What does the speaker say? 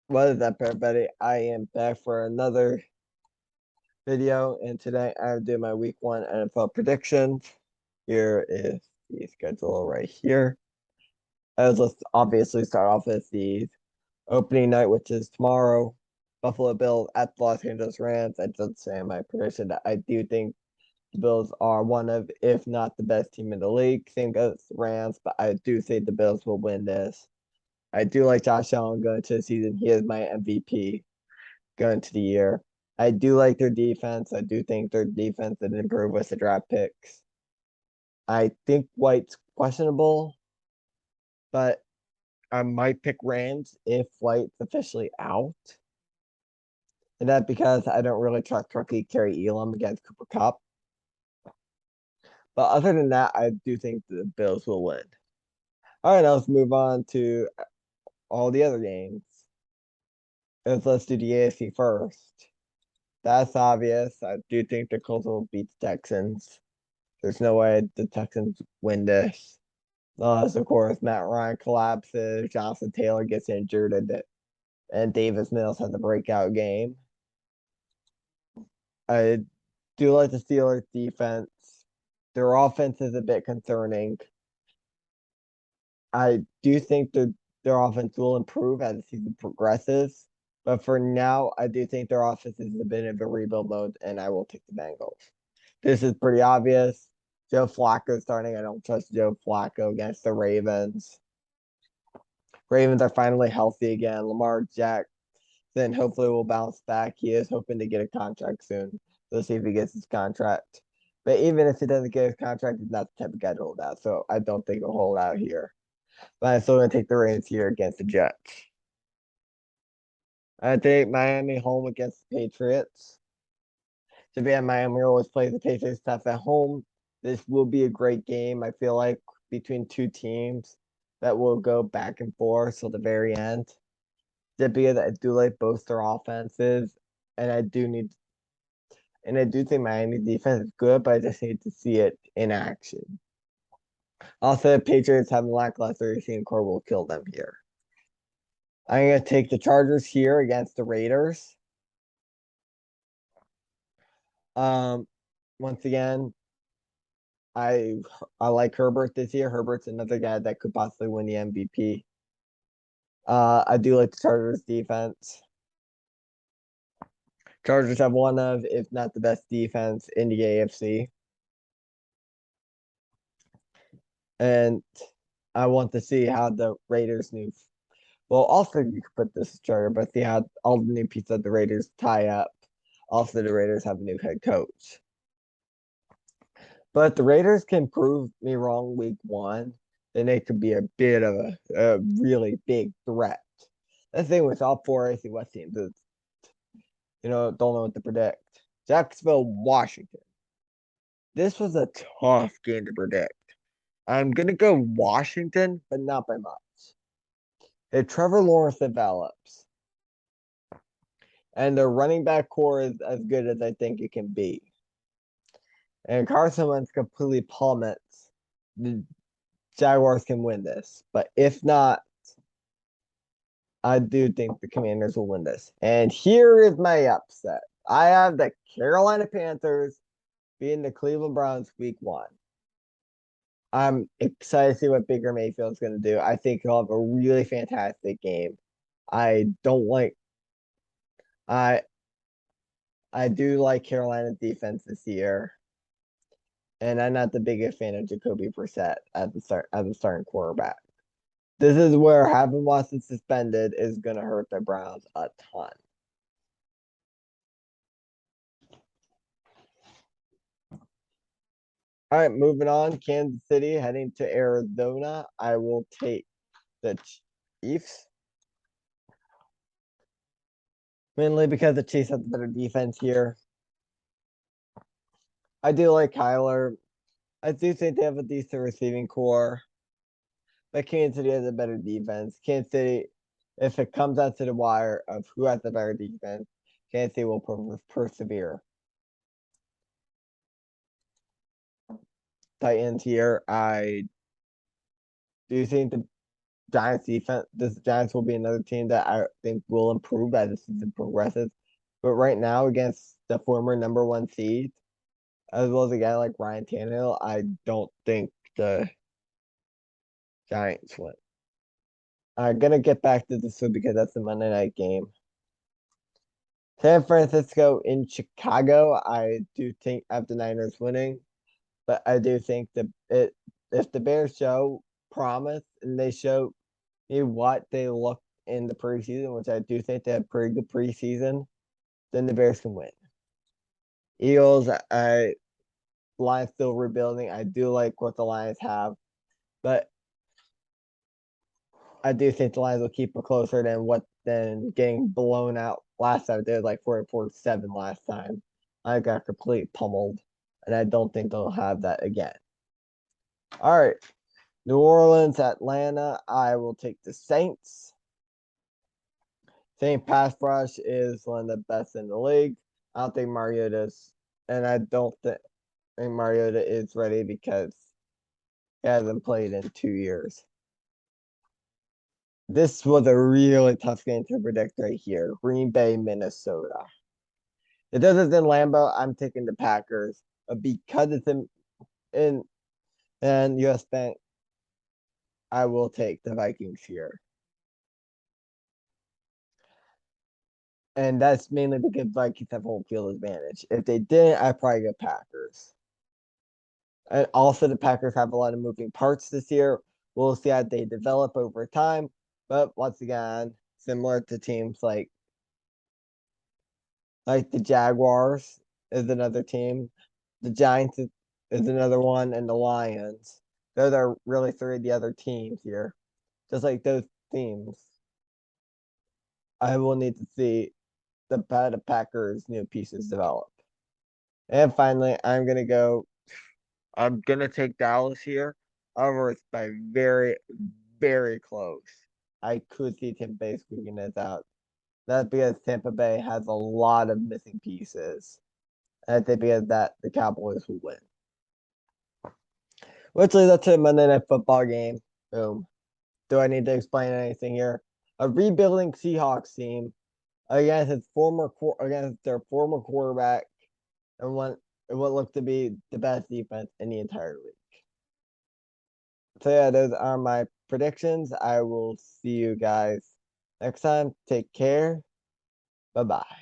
What is up, everybody? I am back for another video, and today I'm doing my week one NFL predictions. Here is the schedule right here. Let's obviously start off with the opening night, which is tomorrow. Buffalo Bills at the Los Angeles Rams. I did say in my prediction that I do think the Bills are one of, if not the best team in the league. Same goes the Rams, but I do think the Bills will win this. I do like Josh Allen going to the season. He is my MVP going to the year. I do like their defense. I do think their defense did improve with the draft picks. I think White's questionable, but I might pick Rams if White's officially out. And that's because I don't really trust rookie Kerry Elam against Cooper Kupp. But other than that, I do think the Bills will win. All right, now let's move on to all the other games. Let's do the AFC first. That's obvious. I do think the Colts will beat the Texans. There's no way the Texans win this. Unless, of course, Matt Ryan collapses, Jonathan Taylor gets injured, and Davis Mills has a breakout game. I do like the Steelers' defense. Their offense is a bit concerning. I do think their offense will improve as the season progresses. But for now, I do think their offense is a bit of a rebuild mode, and I will take the Bengals. This is pretty obvious. Joe Flacco starting. I don't trust Joe Flacco against the Ravens. Ravens are finally healthy again. Lamar Jackson hopefully will bounce back. He is hoping to get a contract soon. Let's see if he gets his contract. But even if he doesn't get his contract, he's not the type of guy to hold out. So I don't think he'll hold out here. But I'm still going to take the Ravens here against the Jets. I take Miami home against the Patriots. To be at Miami always plays the Patriots tough at home. This will be a great game. I feel like between two teams that will go back and forth till the very end. Just because I do like both their offenses, and I do think Miami defense is good, but I just need to see it in action. Also, the Patriots having lackluster receiving core will kill them here. I'm gonna take the Chargers here against the Raiders. Um, Once again, I I like Herbert this year. Herbert's another guy that could possibly win the MVP. I do like the Chargers defense. Chargers have one of, if not the best defense in the AFC. And I want to see how the Raiders new. Well, also you could put this charter, but see how all the new pieces of the Raiders tie up. Also, the Raiders have a new head coach. But the Raiders can prove me wrong week one, then they could be a bit of a really big threat. The thing with all four AC West teams is, don't know what to predict. Jacksonville, Washington. This was a tough game to predict. I'm gonna go Washington, but not by much. If Trevor Lawrence develops, and their running back core is as good as I think it can be, and Carson Wentz completely plummets, the Jaguars can win this. But if not, I do think the Commanders will win this. And here is my upset. I have the Carolina Panthers beating the Cleveland Browns week one. I'm excited to see what Baker Mayfield's going to do. I think he'll have a really fantastic game. I don't like I I do like Carolina's defense this year, and I'm not the biggest fan of Jacoby Brissett as the starting quarterback. This is where having Watson suspended is going to hurt the Browns a ton. All right, moving on. Kansas City heading to Arizona. I will take the Chiefs. Mainly because the Chiefs have the better defense here. I do like Kyler. I do think they have a decent receiving core. But Kansas City has a better defense. Kansas City, if it comes out to the wire of who has the better defense, Kansas City will persevere. Titans here. I do think Giants defense. This Giants will be another team that I think will improve as the season progresses. But right now, against the former number one seed, as well as a guy like Ryan Tannehill, I don't think the Giants win. I'm gonna get back to this one because that's the Monday night game. San Francisco in Chicago. I do think I have the Niners winning, but I do think that if the Bears show promise and they show me what they look in the preseason, which I do think they have pretty good preseason, then the Bears can win. Eagles, Lions still rebuilding. I do like what the Lions have, but I do think the Lions will keep it closer than getting blown out last time. They had like 44-7 last time. I got completely pummeled, and I don't think they'll have that again. All right, New Orleans, Atlanta. I will take the Saints. Saint pass rush is one of the best in the league. I don't think Mariota's, and I don't think Mariota is ready because he hasn't played in 2 years. This was a really tough game to predict right here. Green Bay, Minnesota. It does it's in Lambeau. I'm taking the Packers. But because it's in and US Bank, I will take the Vikings here. And that's mainly because Vikings have home field advantage. If they didn't, I'd probably go Packers. And also, the Packers have a lot of moving parts this year. We'll see how they develop over time. But once again, similar to teams like the Jaguars is another team. The Giants is another one, and the Lions. Those are really three of the other teams here. Just like those teams, I will need to see the Packers' new pieces develop. And finally, I'm gonna take Dallas here. However, it's by very, very close. I could see Tampa Bay squeaking this out. That's because Tampa Bay has a lot of missing pieces. And I think because that the Cowboys will win. Which leads up to the Monday Night Football game. Boom. Do I need to explain anything here? A rebuilding Seahawks team against their former quarterback and what looked to be the best defense in the entire league. So yeah, those are my predictions. I will see you guys next time. Take care. Bye bye.